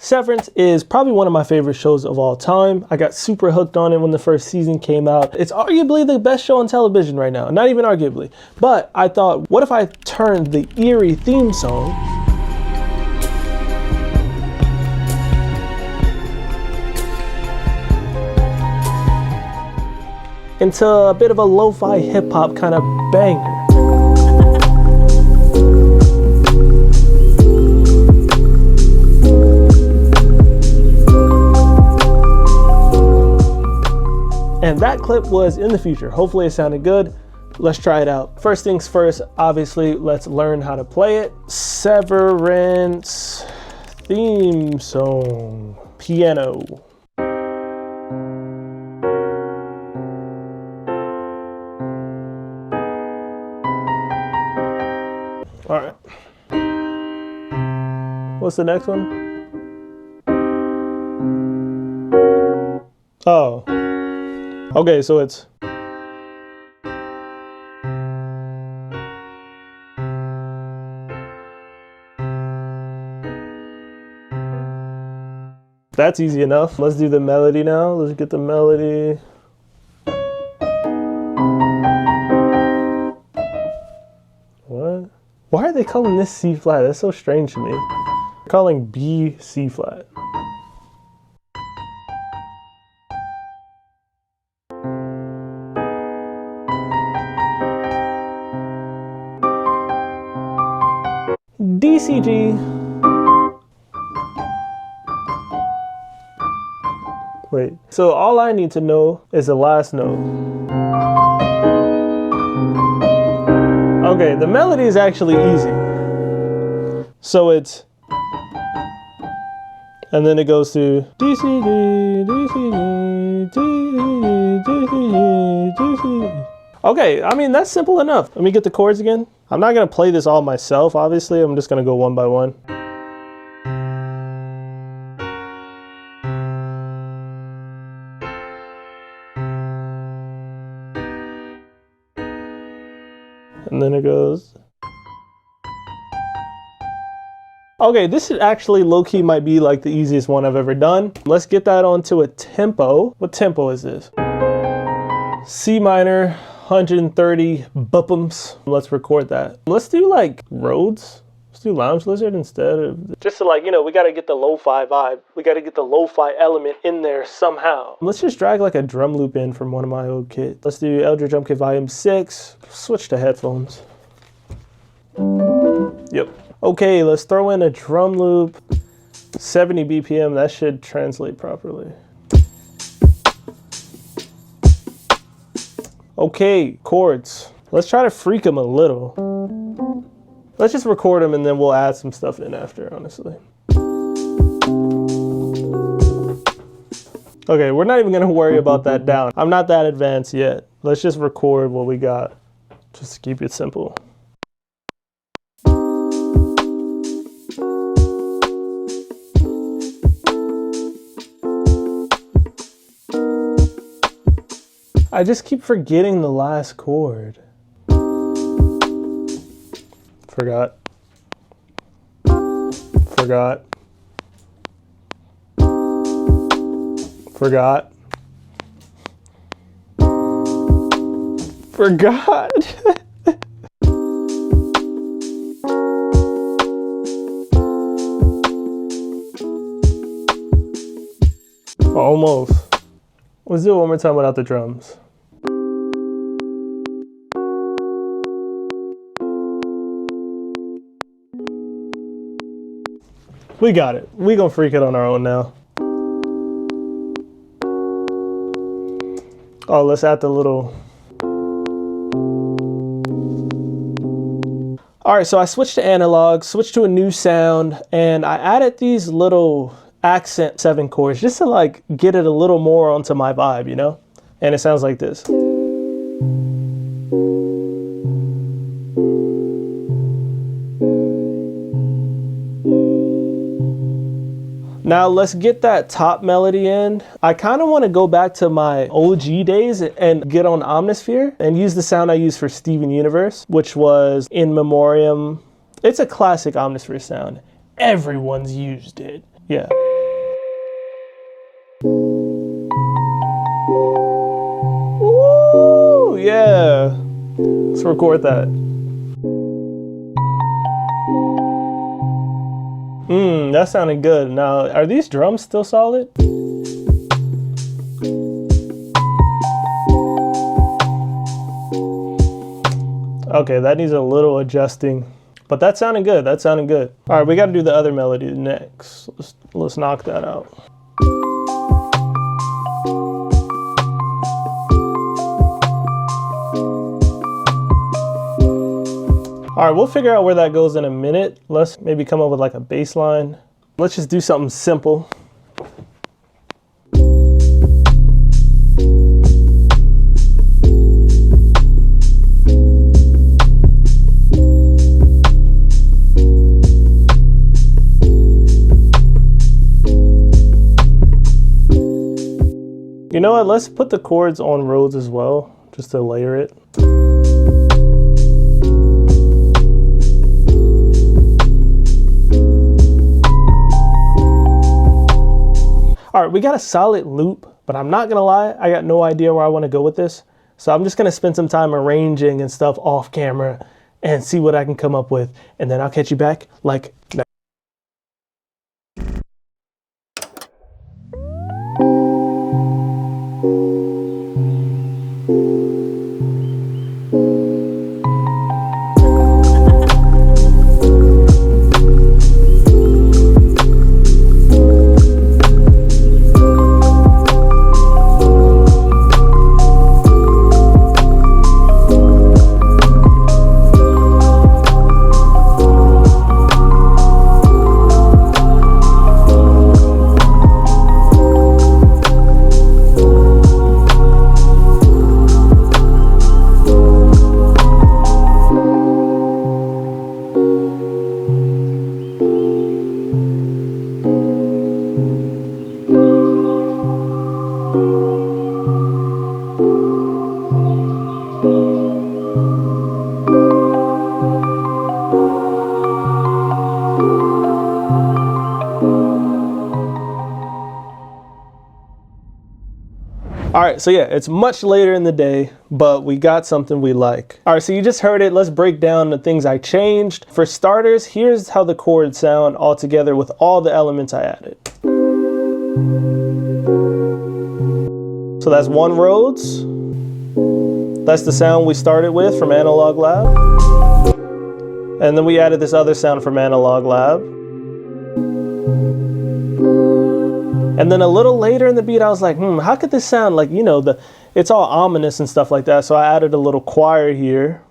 Severance is probably one of my favorite shows of all time. I got super hooked on it when the first season came out. It's arguably the best show on television right now. Not even arguably. But I thought, what if I turned the eerie theme song into a bit of a lo-fi hip-hop kind of banger. And that clip was in the future. Hopefully it sounded good. Let's try it out. First things first, obviously, let's learn how to play it. Severance theme song, piano. All right. What's the next one? Oh. Okay, so it's that's easy enough. Let's do the melody now. Let's get the melody. What? Why are they calling this C flat? That's so strange to me. They're calling B C flat. DCG. Wait, so all I need to know is the last note. Okay, the melody is actually easy. So it's, and then it goes to DCG, DCG, DCG, DCG, DCG. Okay, I mean, that's simple enough. Let me get the chords again. I'm not gonna play this all myself, obviously. I'm just gonna go one by one. And then it goes. Okay, this is actually low-key might be like the easiest one I've ever done. Let's get that onto a tempo. What tempo is this? C minor. 130 bupums. Let's record that. Let's do like Rhodes. Let's do Lounge Lizard instead of, just to like, you know, we got to get the lo-fi vibe. We got to get the lo-fi element in there somehow. Let's just drag like a drum loop in from one of my old kits. Let's do L.Dre Drum Kit Volume 6. Switch to headphones. Yep. Okay, let's throw in a drum loop. 70 BPM, that should translate properly. Okay, chords. Let's try to freak them a little. Let's just record them and then we'll add some stuff in after, honestly. Okay, we're not even gonna worry about that down. I'm not that advanced yet. Let's just record what we got, just to keep it simple. I just keep forgetting the last chord. Forgot. Forgot. Forgot. Forgot. Almost. Let's do it one more time without the drums. We got it. We gonna freak it on our own now. Oh, let's add the little. All right, so I switched to analog, switched to a new sound, and I added these little accent 7 chords just to like get it a little more onto my vibe, you know? And it sounds like this. Now let's get that top melody in. I kind of want to go back to my OG days and get on Omnisphere and use the sound I used for Steven Universe, which was In Memoriam. It's a classic Omnisphere sound. Everyone's used it. Yeah. Woo, yeah. Let's record that. That sounded good. Now, are these drums still solid? Okay, that needs a little adjusting, but that sounded good. That sounded good. All right, we got to do the other melody next. Let's knock that out. All right, we'll figure out where that goes in a minute. Let's maybe come up with like a bass line. Let's just do something simple. You know what, let's put the chords on Rhodes as well, just to layer it. All right, we got a solid loop, but I'm not gonna lie, I got no idea where I wanna go with this. So I'm just gonna spend some time arranging and stuff off camera and see what I can come up with. And then I'll catch you back like that. All right, so yeah, it's much later in the day, but we got something we like. All right, so you just heard it. Let's break down the things I changed. For starters, here's how the chords sound all together with all the elements I added. So that's one Rhodes. That's the sound we started with from Analog Lab. And then we added this other sound from Analog Lab. And then a little later in the beat, I was like, how could this sound like, you know, it's all ominous and stuff like that. So I added a little choir here.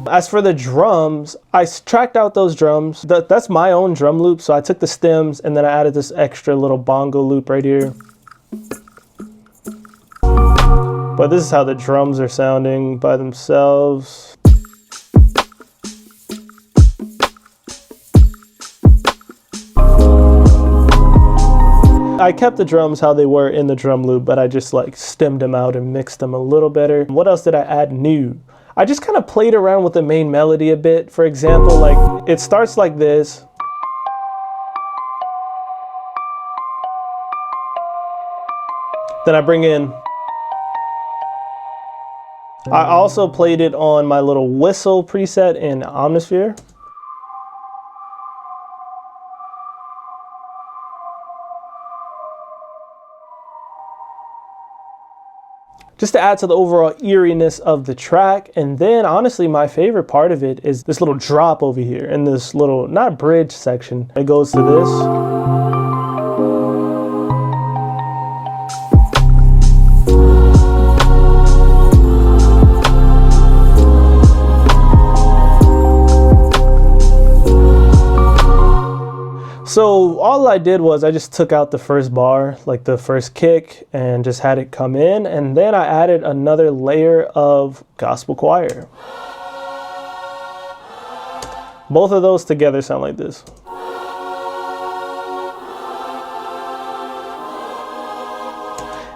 As for the drums, I tracked out those drums. That's my own drum loop, so I took the stems and then I added this extra little bongo loop right here. But this is how the drums are sounding by themselves. I kept the drums how they were in the drum loop, but I just like stemmed them out and mixed them a little better. What else did I add new? I just kind of played around with the main melody a bit. For example, like it starts like this. Then I bring in. I also played it on my little whistle preset in Omnisphere. Just to add to the overall eeriness of the track. And then honestly, my favorite part of it is this little drop over here in this little, not bridge section. It goes to this. So all I did was I just took out the first bar, like the first kick, and just had it come in. And then I added another layer of gospel choir. Both of those together sound like this.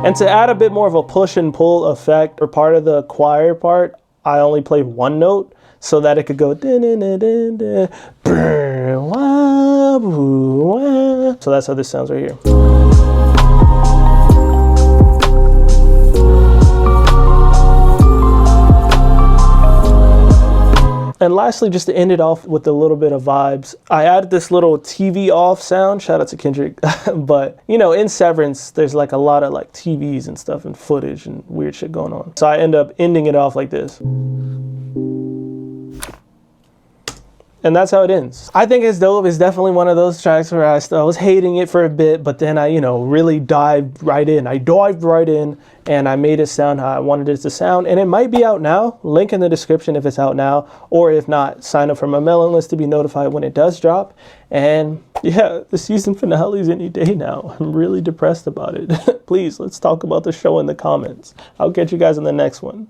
And to add a bit more of a push and pull effect for part of the choir part, I only played one note so that it could go. So that's how this sounds right here. And lastly, just to end it off with a little bit of vibes, I added this little TV off sound. Shout out to Kendrick. But, you know, in Severance, there's like a lot of like TVs and stuff and footage and weird shit going on. So I end up ending it off like this. And that's how it ends. I think it's dope. It's definitely one of those tracks where I was hating it for a bit, but then I, you know, really dived right in. I dived right in and I made it sound how I wanted it to sound. And it might be out now. Link in the description if it's out now. Or if not, sign up for my mailing list to be notified when it does drop. And yeah, the season finale is any day now. I'm really depressed about it. Please, let's talk about the show in the comments. I'll catch you guys in the next one.